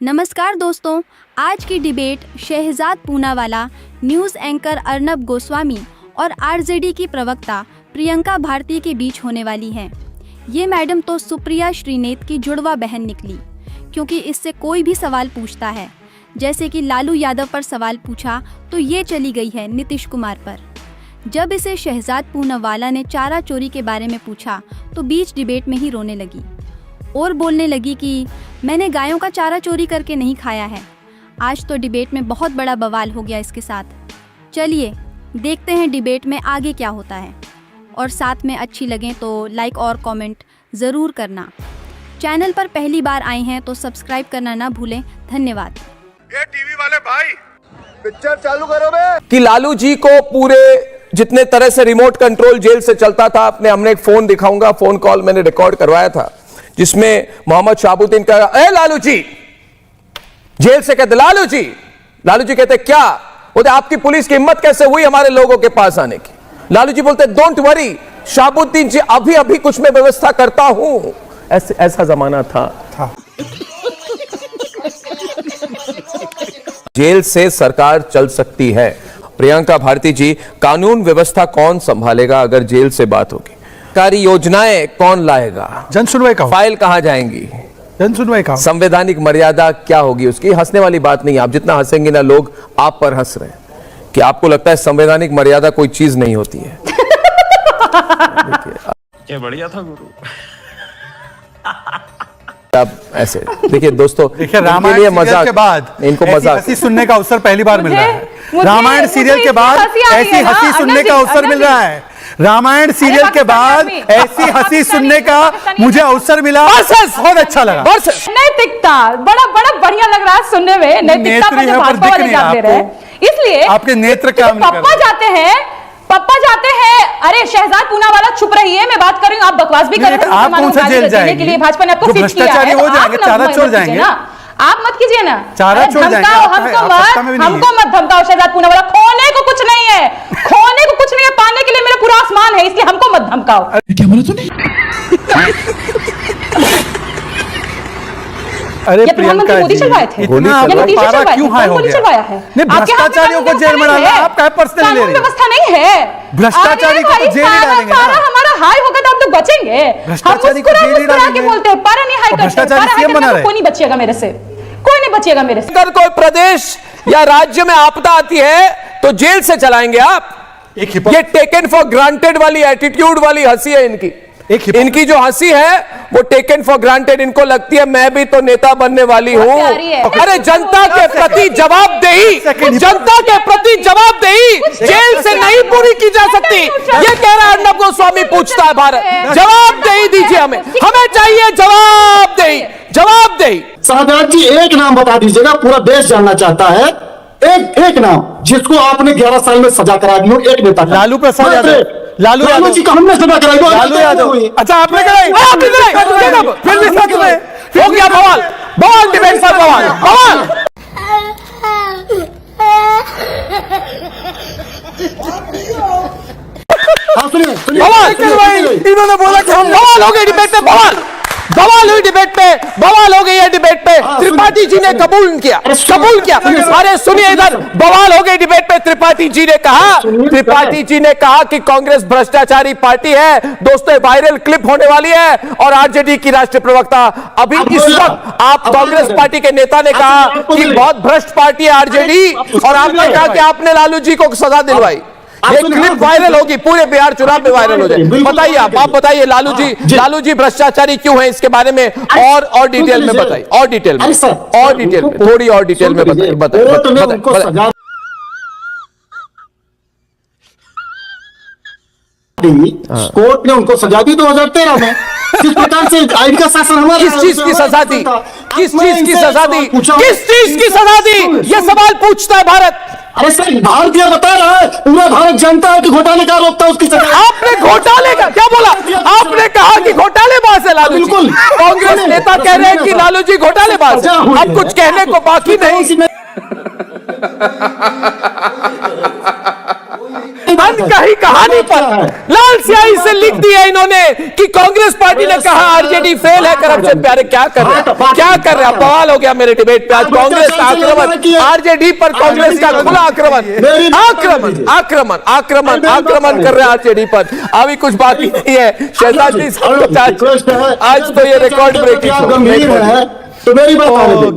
नमस्कार दोस्तों, आज की debate Shehzad Poonawalla, news anchor Arnab Goswami और आरजेडी की प्रवक्ता प्रियंका भारती के बीच होने वाली है। ये मैडम तो सुप्रिया श्रीनेत की जुड़वा बहन निकली, क्योंकि इससे कोई भी सवाल पूछता है, जैसे कि लालू यादव पर सवाल पूछा तो ये चली गई है नीतीश कुमार पर। जब इसे शहजाद पूनावाला ने चारा चोरी के बारे में पूछा तो बीच डिबेट में ही रोने लगी और बोलने लगी कि मैंने गायों का चारा चोरी करके नहीं खाया है। आज तो डिबेट में बहुत बड़ा बवाल हो गया इसके साथ। चलिए देखते हैं डिबेट में आगे क्या होता है, और साथ में अच्छी लगे तो लाइक और कमेंट ज़रूर करना। चैनल पर पहली बार आए हैं तो सब्सक्राइब करना ना भूलें। धन्यवाद। ये टीवी वाले भाई पिक्चर चालू करो बे। कि लालू जी को पूरे जितने तरह से रिमोट कंट्रोल जेल से चलता था, हमने एक फोन दिखाऊंगा, फोन कॉल मैंने रिकॉर्ड करवाया था जिसमें मोहम्मद शहाबुद्दीन का ए लालू जी जेल से कहते लालू जी कहते क्या बोलते आपकी पुलिस की हिम्मत कैसे हुई हमारे लोगों के पास आने की। लालू जी बोलते डोंट वरी शहाबुद्दीन जी अभी कुछ मैं व्यवस्था करता हूं। ऐसा जमाना था। जेल से सरकार चल सकती है। प्रियंका भारती जी, कानून व्यवस्था कौन संभालेगा अगर जेल से बात होगी? सरकारी योजनाएं कौन लाएगा? जन सुनवाई का फाइल कहां जाएंगी? जन सुनवाई का संवैधानिक मर्यादा क्या होगी उसकी? हंसने वाली बात नहीं है। आप जितना हंसेंगे ना, लोग आप पर हंस रहे हैं कि आपको लगता है संवैधानिक मर्यादा कोई चीज नहीं होती है। क्या बढ़िया था गुरु। अब ऐसे देखिए दोस्तों, देखिए रामायण सीरियल के बाद इनको ऐसी मजाक हंसी सुनने का अवसर पहली बार मिल रहा है। रामायण सीरियल के बाद ऐसी हंसी सुनने का अवसर मिल रहा है। रामायण सीरियल के बाद ऐसी हंसी सुनने का मुझे अवसर मिला, बहुत अच्छा लगा। नैतिकता बड़ा बढ़िया लग रहा है सुनने में। नैतिकता पर जो भाजपा वाले जाते रहे, इसलिए आपके नेत्र काम नहीं कर रहे। पप्पा जाते हैं। अरे शहजाद पूनावाला चुप रहिए, मैं बात कर रही हूँ, आप बकवास भी कर रहे हैं। आप कौन सा जेल जाएंगे? के लिए भाजपा ने आपको फिट किया है, भ्रष्टाचारी हो जाएंगे, चारा चोर जाएंगे ना। आप मत कीजिए ना, चारा चोर जाएंगे। हमको मत धमकाओ शहजाद पूनावाला। खोने को कुछ नहीं है, खोने को कुछ नहीं है, पाने के लिए मेरा पूरा आसमान है, इसलिए हमको मत धमकाओ। क्या बोला तूने? अरे प्रधानमंत्री मोदी चलवाए थे, चलवाया है? भ्रष्टाचारियों को जेल में डालना आप क्या पर्सनली ले रहे हैं? व्यवस्था नहीं है, भ्रष्टाचारी को जेल ही डालेंगे। हमारा हाई होगा तो आप लोग बचेंगे। भ्रष्टाचारी को जेल ही डालेंगे। बोलते हैं पारा नहीं हाई करते, कोई नहीं बचेगा मेरे से, कोई नहीं बचेगा मेरे से। अगर कोई प्रदेश या राज्य में आपदा आती है तो जेल से चलाएंगे आप? ये टेकन फॉर ग्रांटेड वाली एटीट्यूड वाली हंसी है इनकी। इनकी जो हंसी है वो टेकन फॉर ग्रांटेड। इनको लगती है मैं भी तो नेता बनने वाली हूं। अरे जनता के प्रति जवाबदेही, जनता के प्रति जवाबदेही जेल से नहीं पूरी की जा सकती। ये कह रहा है अर्नब गोस्वामी, पूछता है भारत। जवाबदेही दीजिए हमें चाहिए जवाबदेही। शहजाद जी एक नाम बता दीजिएगा, पूरा देश जानना चाहता है। एक नाम जिसको आपने 11 साल में सजा करा दी हो, एक नेता। लालू प्रसाद यादव। लालू जी का हमने सजा कराई। लालू यादव। अच्छा आपने कराई? फिर भी सच में हो गया बवाल डिबेट पर बवाल। इन्होंने बोला कि हम बवाल हो गए डिबेट में, बवाल हुई डिबेट पे, बवाल हो गई है डिबेट पे। त्रिपाठी जी ने कबूल किया। अरे सुनिए इधर, बवाल हो गई डिबेट पे। त्रिपाठी जी ने कहा कि कांग्रेस भ्रष्टाचारी पार्टी है। दोस्तों वायरल क्लिप होने वाली है, और आरजेडी की राष्ट्रीय प्रवक्ता अभी इस वक्त आप कांग्रेस पार्टी के नेता ने कहा कि बहुत भ्रष्ट पार्टी है आरजेडी, और आपने कहा कि आपने लालू जी को सजा दिलवाई। ये क्लिप वायरल होगी, पूरे बिहार चुनाव में वायरल हो जाए। बताइए आप बताइए लालू जी भ्रष्टाचारी क्यों है, इसके बारे में और डिटेल में बताइए, थोड़ी और डिटेल में बताइए। कोर्ट ने उनको सजा दी 2013 में। जिस प्रकार से आइन का शासन हमारा, किस चीज की सजा दी? ये सवाल पूछता है भारत। अरे सर भारत यह बता रहा है, पूरा भारत जानता है कि घोटाले का आरोप था, उसकी सजा। आपने घोटाले का क्या बोला? आपने कहा कि घोटालेबाज है लालू जी। बिल्कुल। कांग्रेस नेता कह रहे हैं कि लालू जी घोटालेबाज है। अब कुछ कहने को बाकी नहीं। कहीं कहानी पर लाल स्याही से लिख दिया इन्होंने कि कांग्रेस पार्टी ने कहा आरजेडी फेल है करप्शन पे। अरे क्या कर रहे हैं, क्या कर रहे हैं? बवाल हो गया मेरे डिबेट पे। आज कांग्रेस का आक्रमण, आरजेडी पर कांग्रेस का खुला आक्रमण, आक्रमण आक्रमण आक्रमण आक्रमण कर रहे हैं आरजेडी पर। अभी कुछ बाकी नहीं है शहजाद जी, आज तो ये रिकॉर्ड ब्रेकिंग तो मेरी बात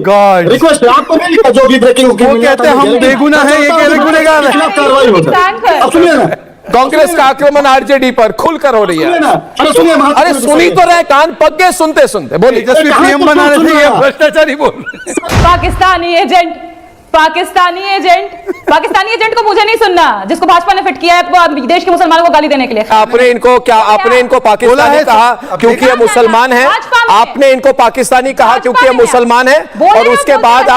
गॉड रिक्वेस्ट है, आपको नहीं लिखा जो भी ब्रेकिंग वो कहते हैं हम बेगुनाह हैं, ये कह रहे गुनहगार हैं। कार्रवाई हो जाए। अब सुनिए ना, कांग्रेस का आक्रमण आरजेडी पर खुलकर हो रही है। अरे सुनिए, अरे सुनी तो रहे, कान पक गए सुनते सुनते। बोलिए। तेजस्वी पीएम बना रहे थे, ये भ्रष्टाचारी बोल रहे हैं। Pakistani agent, Pakistani agent, Pakistani agent को मुझे नहीं सुनना, जिसको भाजपा ने फिट किया है विदेश के मुसलमानों को गाली देने के लिए। आपने इनको क्या, आपने इनको पाकिस्तानी कहा क्योंकि ये मुसलमान है? आपने इनको पाकिस्तानी कहा क्योंकि ये मुसलमान है? और उसके बाद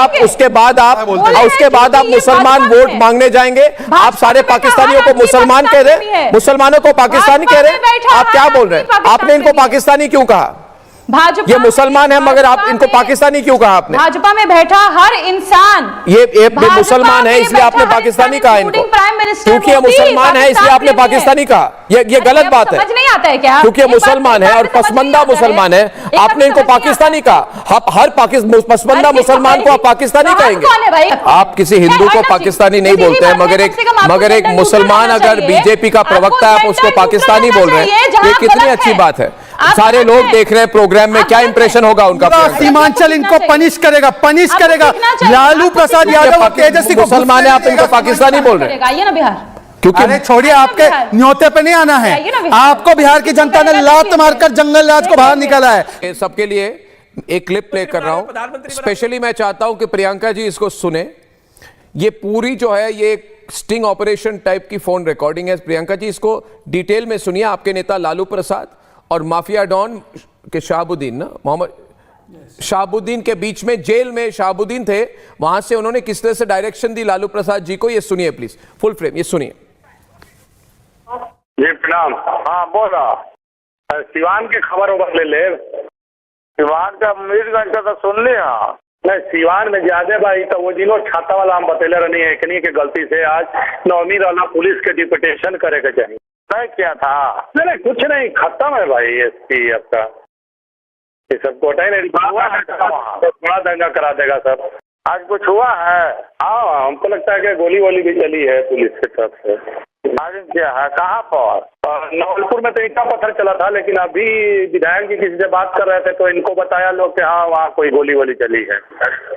आप मुसलमान वोट मांगने जाएंगे? आप सारे पाकिस्तानियों को मुसलमान कह रहे, मुसलमानों को पाकिस्तानी कह रहे? आप क्या बोल रहे हैं? आपने इनको पाकिस्तानी क्यों कहा? भाजपा ये मुसलमान है मगर आप इनको पाकिस्तानी क्यों कहा आपने? भाजपा में बैठा हर इंसान ये मुसलमान है इसलिए आपने पाकिस्तानी कहा इनको, क्योंकि ये मुसलमान है इसलिए आपने पाकिस्तानी कहा। ये गलत बात है। समझ नहीं आता है क्या? क्योंकि ये मुसलमान है और पसमंदा मुसलमान है, आपने इनको पाकिस्तानी कहा। हर पसमंदा मुसलमान को आप पाकिस्तानी कहेंगे? आप किसी हिंदू को पाकिस्तानी नहीं बोलते हैं, मगर एक मुसलमान अगर बीजेपी का प्रवक्ता है आप उसको पाकिस्तानी बोल रहे हैं, ये कितनी अच्छी बात है। सारे लोग देख रहे हैं प्रोग्राम में, क्या इंप्रेशन होगा उनका? सीमांचल इनको पनिश करेगा, पनिश करेगा। लालू प्रसाद यादव और तेजस्वी को मुसलमान है, आप इनको पाकिस्तानी बोल रहे हैं? आइए ना बिहार, क्योंकि अरे छोड़िए, आपके न्योते पे नहीं आना है। आपको बिहार की जनता ने लात मारकर जंगल राज को बाहर निकाला है। सबके लिए एक क्लिप प्ले कर रहा हूं। स्पेशली मैं चाहता हूं कि प्रियंका जी इसको सुने। ये पूरी जो है ये स्टिंग ऑपरेशन टाइप की फोन रिकॉर्डिंग है। प्रियंका जी इसको डिटेल में सुनिए। आपके नेता लालू प्रसाद और माफिया डॉन के शहाबुद्दीन, ना मोहम्मद शहाबुद्दीन के बीच में जेल में शहाबुद्दीन थे, वहां से उन्होंने किस तरह से डायरेक्शन दी लालू प्रसाद जी को। ये सुनिए प्लीज, फुल फ्रेम ये सुनिए। जी प्रणाम। हाँ बोल रहा, सिवान के खबर ले ले। सिवान का मीरगंज का तो सुन लिया नहीं, सिवान में ज्यादा भाई तो वो जिनो छाता वाला हम बतेले रहनी है एकनी के गलती से आज नौमी वाला पुलिस के डिप्यूटेशन करे के चाहिए। नहीं क्या था? नहीं कुछ नहीं, खत्म है भाई एसपी आपका। ये सब कोटा ही नहीं हुआ है, तो बड़ा दंगा करा देगा सब। आज कुछ हुआ है? हाँ हमको लगता है कि गोली वोली भी चली है पुलिस की तरफ से। आज क्या है, कहाँ पर? नवलपुर में तो ईटा पत्थर चला था, लेकिन अभी विधायक जी किसी से बात कर रहे थे तो इनको बताया लोग कि हाँ वहाँ कोई गोली वोली चली है।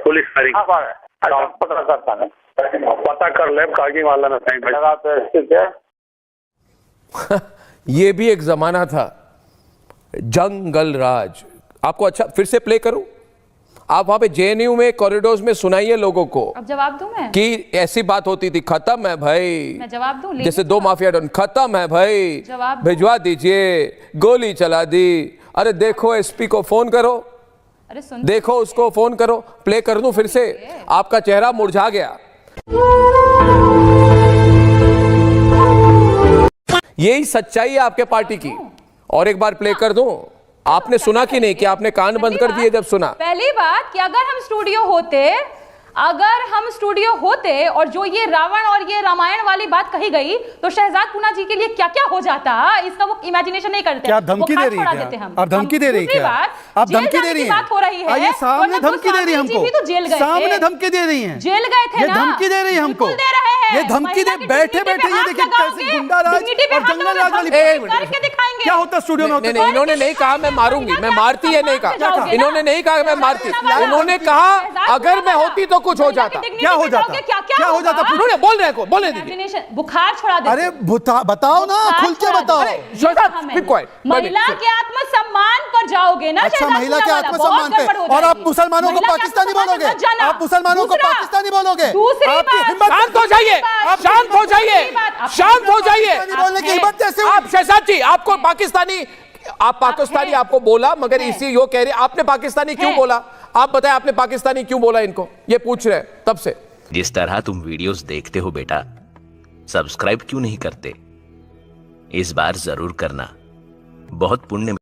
पुलिस पता करता है, पता कर ले कागी वाला ना सही। ये भी एक जमाना था, जंगल राज। आपको अच्छा फिर से प्ले करूं? आप वहां पे जेएनयू में कॉरिडोर्स में सुनाइए लोगों को। अब जवाब दूं मैं कि ऐसी बात होती थी, खत्म है भाई। मैं जवाब दूं? जैसे दो माफिया डॉन, खत्म है भाई, जवाब भिजवा दीजिए, गोली चला दी। अरे देखो एसपी को फोन करो, अरे सुन, देखो उसको फोन करो। प्ले कर दूं फिर से? आपका चेहरा मुरझा गया। यही सच्चाई है आपके पार्टी की। और एक बार प्ले कर दूं? आपने सुना कि नहीं कि आपने कान बंद कर दिए जब सुना? पहली बात कि अगर हम स्टूडियो होते और जो ये रावण और ये रामायण वाली बात कही गई तो शहजाद पूना जी के लिए क्या क्या हो जाता, इसका वो इमेजिनेशन नहीं करते। क्या धमकी दे रही है क्या? आप धमकी दे रही है क्या? आप धमकी दे रही हैं? बात हो रही है, ये सामने धमकी दे रही है हमको। तो जेल गए, सामने धमकी दे रही हैं, जेल गए थे ये ना? धमकी दे रही है हमको, दे रहे हैं। ये धमकी दे बैठे बैठे। ये देखिए कैसे गुंडा राज और जंगल राज वाली करके दिखाएंगे। क्या होता स्टूडियो में? नहीं, इन्होंने नहीं कहा मैं मारूंगी, मैं मारती है नहीं कहा। इन्होंने नहीं कहा मैं मारती, उन्होंने कहा अगर मैं होती तो कुछ हो जाता। क्या हो जाता? क्या हो जाता? उन्होंने बोल रहे को बोलने दीजिए। बुखार छोड़ा देते। अरे बताओ ना, खुल के बताओ। महिला के आत्मसम्मान पर जाओगे ना? अच्छा, महिला के आत्मसम्मान पे, और आप मुसलमानों को पाकिस्तानी बोलोगे? आप मुसलमानों को पाकिस्तानी बोलोगे? शांत हो जाइए, शांत हो जाइए, शांत हो जाइए। बोलने की हिम्मत कैसे? आप शहजाद जी, आपको पाकिस्तानी, आप पाकिस्तानी आपको बोला, मगर इसी यो कह रहे आपने पाकिस्तानी क्यों बोला? आप बताएं आपने पाकिस्तानी क्यों बोला? इनको ये पूछ रहे हैं तब से। जिस तरह तुम वीडियोस देखते हो बेटा, सब्सक्राइब क्यों नहीं करते? इस बार जरूर करना, बहुत पुण्य